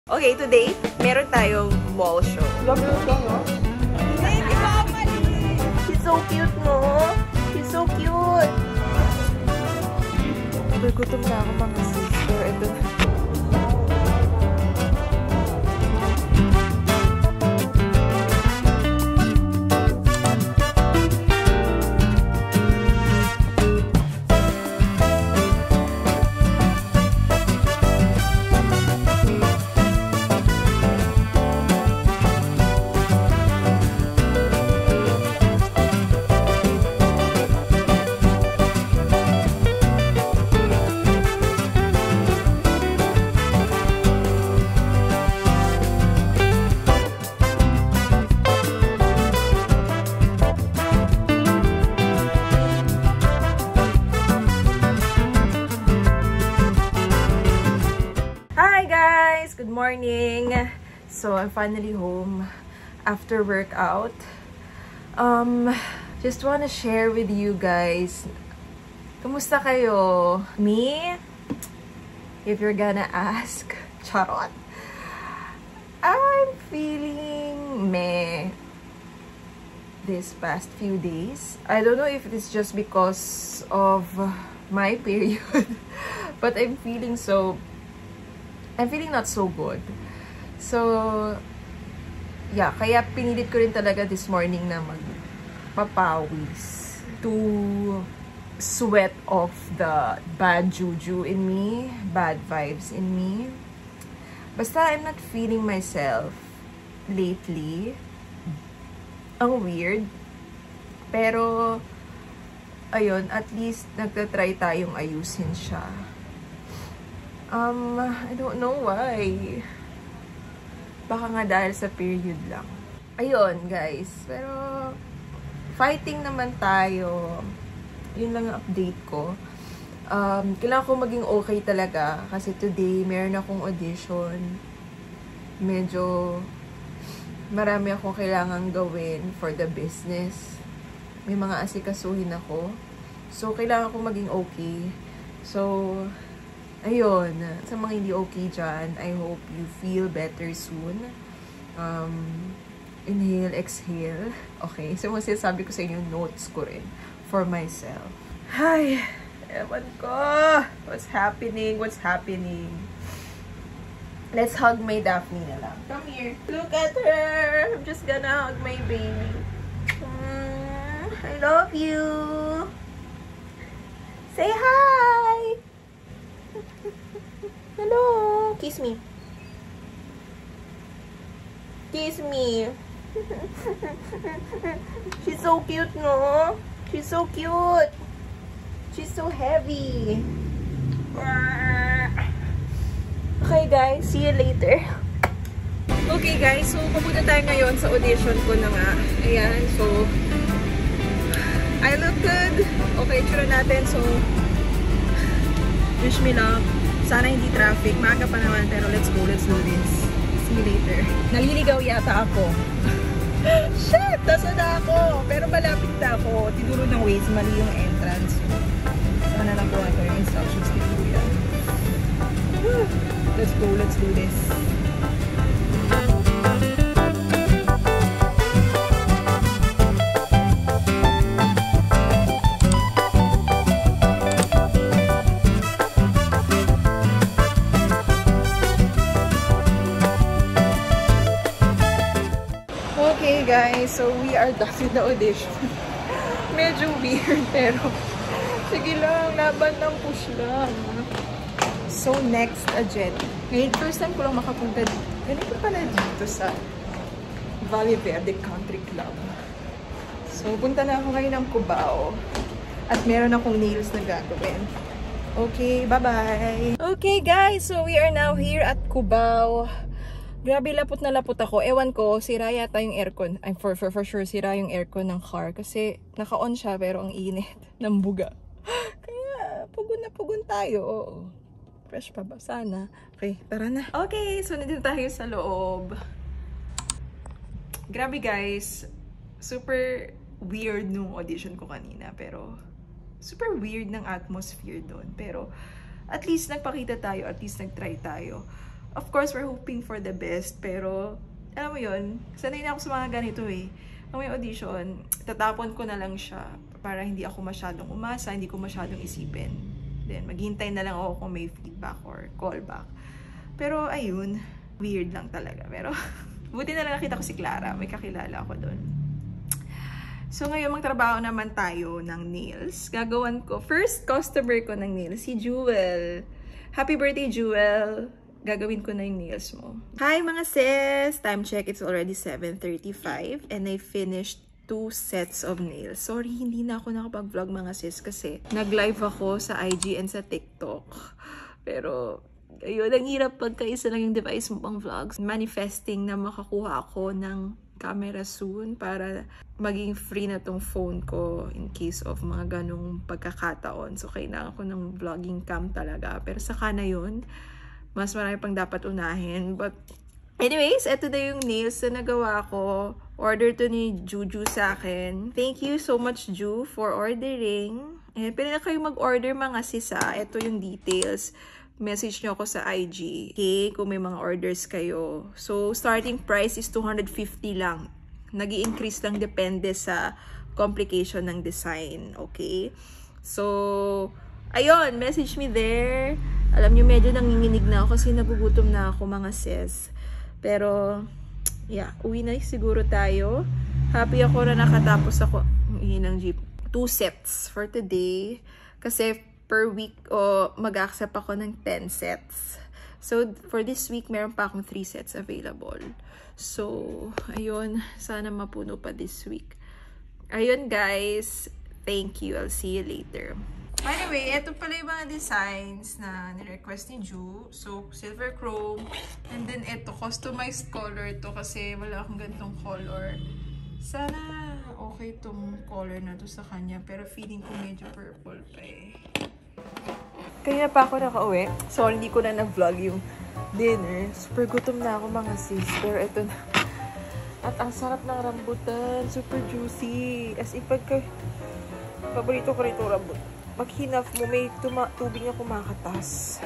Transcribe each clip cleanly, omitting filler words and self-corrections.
Okay, today, meron tayong mall show. Love you so, no? Thank you, Mama! She's so cute, no? She's so cute! Gutom na ako, mga sister. Ito na. Good morning! So, I'm finally home after workout. Just wanna share with you guys, kumusta kayo? Me? If you're gonna ask, charot. I'm feeling meh this past few days. I don't know if it's just because of my period, but I'm feeling not so good. So, yeah, kaya pinilit ko rin talaga this morning na magpapawis to sweat off the bad juju in me, bad vibes in me. Basta I'm not feeling myself lately. Ang weird. Pero, ayun, at least nagtatry tayong ayusin siya. I don't know why. Baka nga dahil sa period lang. Ayun, guys. Pero, fighting naman tayo. Yun lang ang update ko. Kailangan ko maging okay talaga. Kasi today, meron akong audition. Medyo, marami akong kailangan gawin for the business. May mga asikasuhin ako. So, kailangan ko maging okay. So, ayun, sa mga hindi okay dyan, I hope you feel better soon. Inhale, exhale. Okay, so masasabi ko sa inyo, notes ko rin for myself. Ay, ewan ko. What's happening? What's happening? Let's hug my Daphne na lang. Come here. Look at her. I'm just gonna hug my baby. I love you. Say hi. Hello! Kiss me. Kiss me. She's so cute, no? She's so cute. She's so heavy. Okay, guys. See you later. Okay, guys. So, pupunta tayo ngayon sa audition ko na nga. Ayan. So, I look good. Okay, tsura natin. So, wish me luck. Sana hindi traffic. Maaga pa naman, pero let's go. Let's do this. See you later. Naliligaw yata ako. Shit! Nasa na ako? Pero malapit na ako. Tinuro ng Waze. Mali yung entrance. Sana lang kuha ko yung instructions ni Kuya. Let's go. Let's do this. Okay guys, so we are done with the audition. Medyo weird, pero sige lang, laban ng push lang. So next, agenda. Ngayon, first time ko lang makapunta dito. Ganito pala dito sa Valle Verde Country Club. So punta na ako ngayon ng Cubao. At meron akong nails na gagawin. Okay, bye-bye! Okay guys, so we are now here at Cubao. Grabe, lapot na lapot ako. Ewan ko, sira yata yung aircon. I'm for sure, sira yung aircon ng car. Kasi naka-on siya, pero ang init ng buga. Kaya, pugon na pugon tayo. Oo. Fresh pa ba? Sana. Okay, tara na. Okay, so nandito tayo sa loob. Grabe guys. Super weird nung audition ko kanina. Pero, super weird ng atmosphere doon. Pero, at least nagpakita tayo. At least nagtry tayo. of course, we're hoping for the best, pero, alam mo yun, sanay na ako sa mga ganito eh. Ang may audition, tatapon ko na lang siya para hindi ako masyadong umasa, hindi ko masyadong isipin. Then, maghintay na lang ako kung may feedback or callback. Pero, ayun, weird lang talaga. Pero, buti na lang nakita ko si Clara, may kakilala ako doon. So, ngayon magtrabaho naman tayo ng nails. Gagawan ko, first customer ko ng nails, si Jewel. Happy birthday, Jewel! Gagawin ko na yung nails mo. Hi mga sis! Time check, it's already 7:35 and I finished 2 sets of nails. Sorry, hindi na ako nakapag-vlog mga sis kasi nag-live ako sa IG and sa TikTok. Pero, ayun, ang hirap pagka-isa lang yung device mo pang vlogs. Manifesting na makakuha ako ng camera soon para maging free na tong phone ko in case of mga ganong pagkakataon. So, kailangan ko ng vlogging cam talaga. Pero saka na yun, mas marami pang dapat unahin. But, anyways, eto na yung nails na nagawa ko. Order to ni Juju sa akin. Thank you so much, Ju, for ordering. And pwede na kayo mag-order mga sisa. Eto yung details. Message nyo ako sa IG, okay, kung may mga orders kayo. So, starting price is 250 lang. Nag-i-increase lang depende sa complication ng design, okay? So, ayun, message me there. Alam nyo, medyo nanginginig na ako kasi nagugutom na ako mga sis. Pero, yeah, uwi na siguro tayo. Happy ako na nakatapos ako ng jeep. 2 sets for today. Kasi, per week o mag-accept ako ng 10 sets. So, for this week, meron pa akong 3 sets available. So, ayun. Sana mapuno pa this week. Ayun, guys. Thank you. I'll see you later. By the way, ito pala yung mga designs na nirequest ni Ju. So, silver chrome. And then, ito, customized color to kasi wala akong ganitong color. Sana okay tong color na to sa kanya. Pero feeling ko medyo purple pa eh. Kaya pa ako nakauwi. Sorry, hindi ko na nag-vlog yung dinner. Super gutom na ako mga sis. Pero ito na. At ang sarap ng rambutan. Super juicy. As in, paborito ko rito rambutan. Pag hinaf mo, may tubig na kumakatas.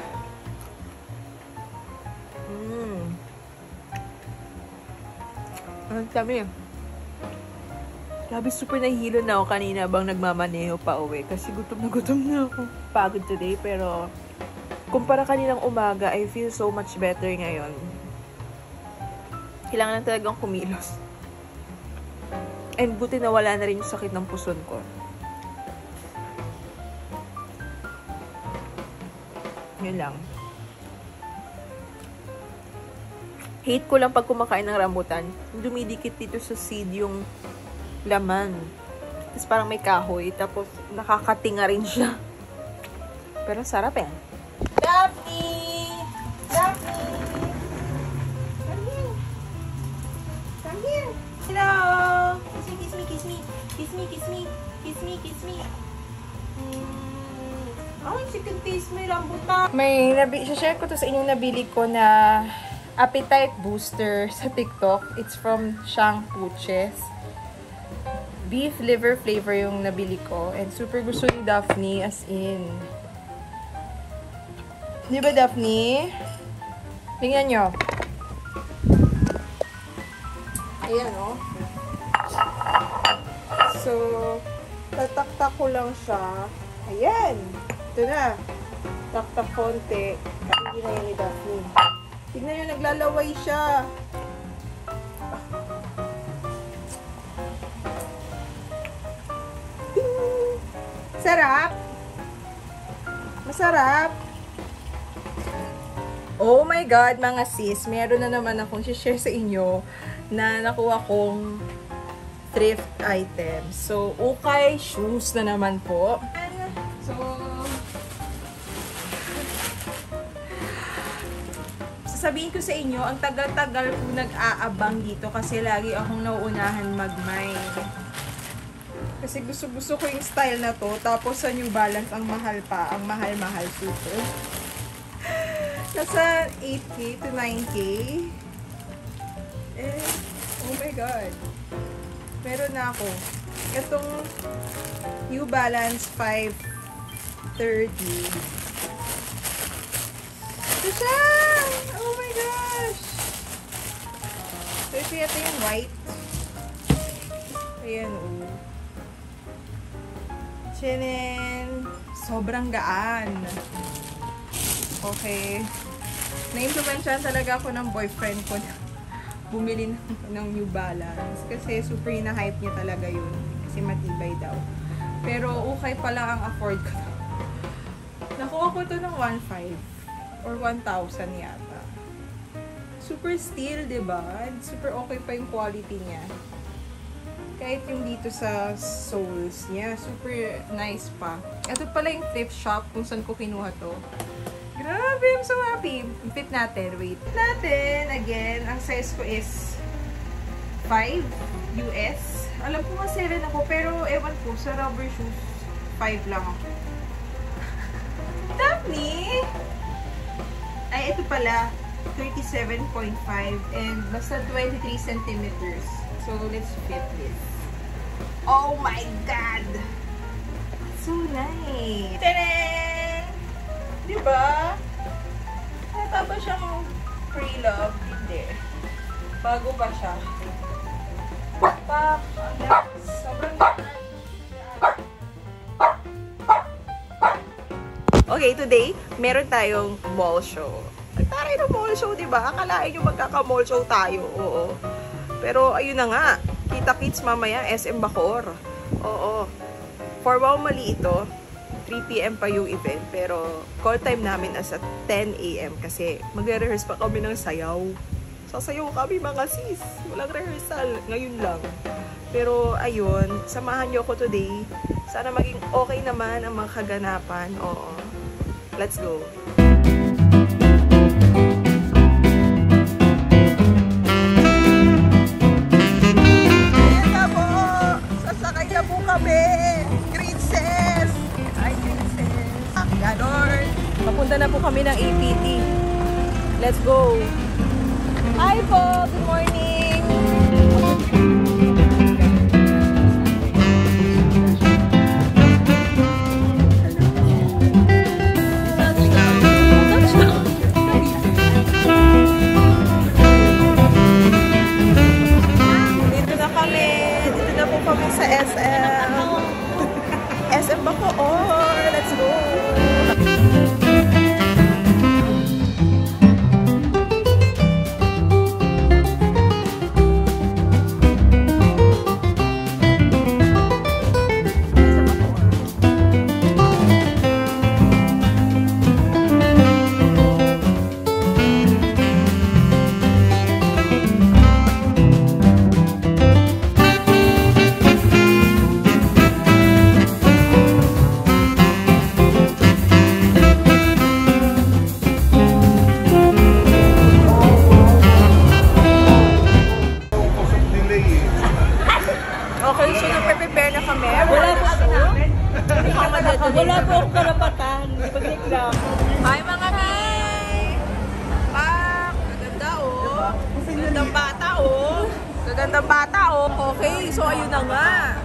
Ang dami. Grabe, super nahihilo na ako kanina bang nagmamaneho pa uwi. Kasi gutom na ako. Pagod today, pero kumpara kaninang umaga, I feel so much better ngayon. Kailangan lang talagang kumilos. And buti na wala na rin yung sakit ng puson ko. Yun lang. Hate ko lang pag kumakain ng rambutan. Dumidikit dito sa seed yung laman. Tapos parang may kahoy. Tapos nakakatinga rin siya. Pero sarap eh. Daphne! Daphne! Come here! Come here! Hello! Kiss me, kiss me, kiss me. Kiss me, kiss me. Kiss me, kiss me. Ay, chicken taste may rambutan. Share ko to sa inyong nabili ko na appetite booster sa TikTok. It's from Shang Puches. Beef liver flavor yung nabili ko. And super gusto ni Daphne, as in. Di ba, Daphne? Tingnan nyo. Ayan, oh. So, tataktak ko lang siya. Ayan. Ito na. Taktak konti. Hindi na yun ni Daphne. Tignan nyo, naglalaway siya. Sarap. Masarap. Oh my God, mga sis. Meron na naman akong share sa inyo na nakuha kong thrift items. So, ukay shoes na naman po. So, sasabihin ko sa inyo, ang tagal-tagal ko nag-aabang dito kasi lagi akong nauunahan mag-mine. Kasi gusto ko yung style na to. Tapos sa New Balance, ang mahal pa. Ang mahal-mahal super. Nasa 8K to 9K. Eh, oh my God. Meron na ako. Itong New Balance 530. Ito siya! Oh my God! gosh! So, ito yata yung white. Ayan, oh. Chinen! Sobrang gaan. Okay. Na-implementan talaga ako ng boyfriend ko na bumili ng New Balance. Kasi super na-hype niya talaga yun. Kasi matibay daw. Pero okay pala ang afford ko. Nakuha ko to ng 1,500 or 1,000 yata. Super steel, diba? Super okay pa yung quality niya. Kahit yung dito sa soles niya, super nice pa. Ito pala yung thrift shop kung saan ko kinuha to. Grabe, I'm so happy. Fit natin, wait. Natin, again, ang size ko is 5 US. Alam ko nga 7 ako, pero ewan ko, sa rubber shoes, 5 lang ako. Daphne! Ay, ito pala, 37.5 and basta 23 centimeters. So, let's fit this. Oh my God! So nice! Tadaan! Diba? Nata ba siyang pre-love? Hindi. Bago pa siya. Pak! Sobrang okay, today, meron tayong mall show. Nagtaray ng mall show, diba? Akalain nyo magkaka-mall show tayo. Oo. Pero, ayun na nga. Kita-kits mamaya, SM Bacoor. Oo. For wow, mali ito. 3 PM pa yung event. Pero, call time namin as at 10 AM. Kasi, magre-rehearse pa kami ng sayaw. Sasayaw kami mga sis. Walang rehearsal. Ngayon lang. Pero, ayun. Samahan nyo ako today. Sana maging okay naman ang mga kaganapan. Oo. Let's go. Ayan na po. Sasakay na po kami. Princess. Ay, princess. Ganon. Papunta na po kami ng APT. Let's go. Hi po. Good morning. Sa SM Bacoor. Let's go. Okay, so nagpe-prepare na kami. Wala po akong karapatan. Hi mga mi! Pak! Gaganda oh! Gagandang bata oh! Gagandang bata oh! Okay, so ayun na nga.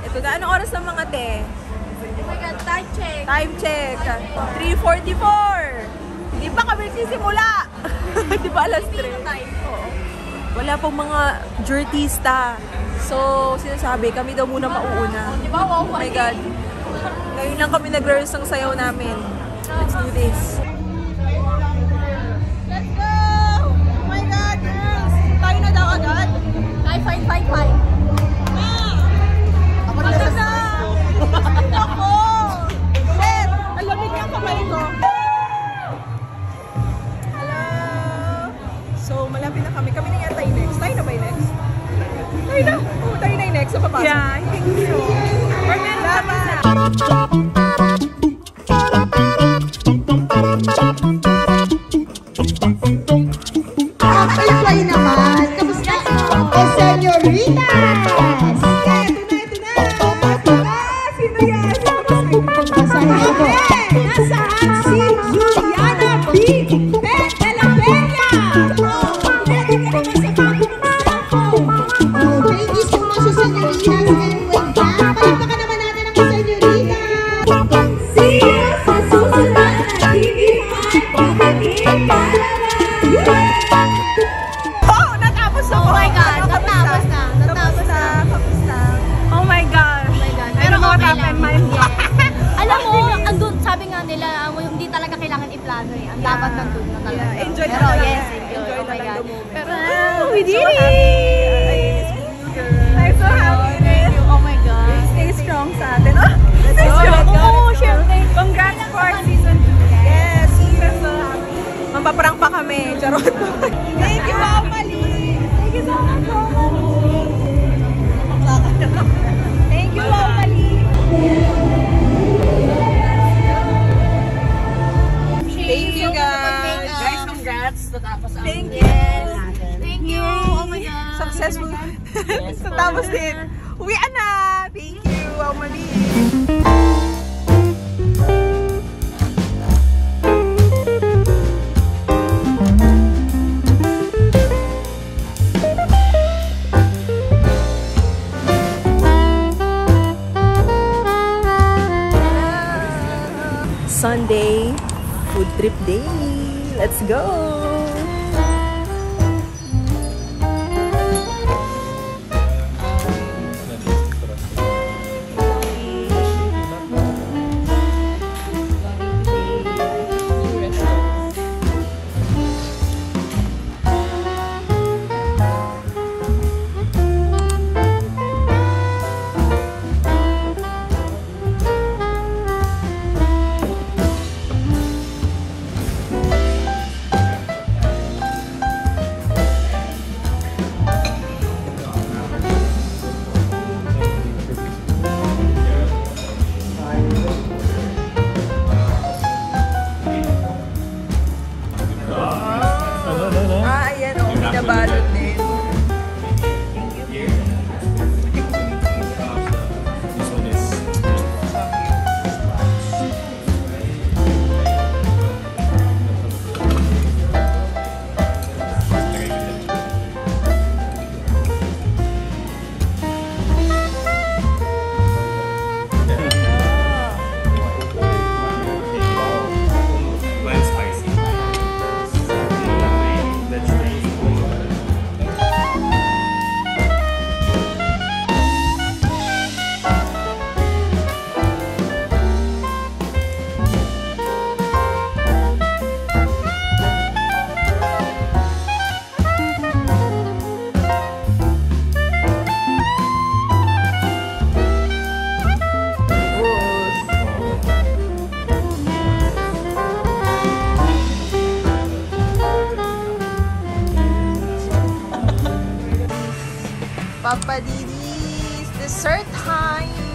Ito na, anong oras ng mga te? Oh my God, time check! Time check! 3:44! Hindi pa kami sisimula! Di ba alas 3? Wala pong mga jertista. So, sinasabi, kami daw muna mauuna. Oh my God. Ngayon lang kami nag-rehearse ng sayaw namin. Let's do this. Let's go! Oh my God, girls! Tayo na daw agad. Fine. Ako na na! Ako! Shit! Ang lamig ng kamay ko. Hello! So, malapit na kami. Kami na yata yung next. Tayo na ba yung next? Tayo na! Oo, tayo na yung next. So, papasok. Yeah, I think so. Or meron kami sa... Fly naman! Kamusta? O, senyoritas! Ito na! Sino yan? Nasaan si Juliana B. de la Bella? Ready ka naman sa bago ng cellphone. Thank you so much, senyoritas. Anyway, palakpakan naman natin ang senyoritas. See you sa susunod na TV Hot. Pagkakin, palawan! Thank you. Thank you. Oh my God. Successful. So, tapos din. Uwian na. Thank you. Wow, mali. Sunday food trip day. Let's go! Balot din. This one is mine's spicy. Papa Didi's dessert time!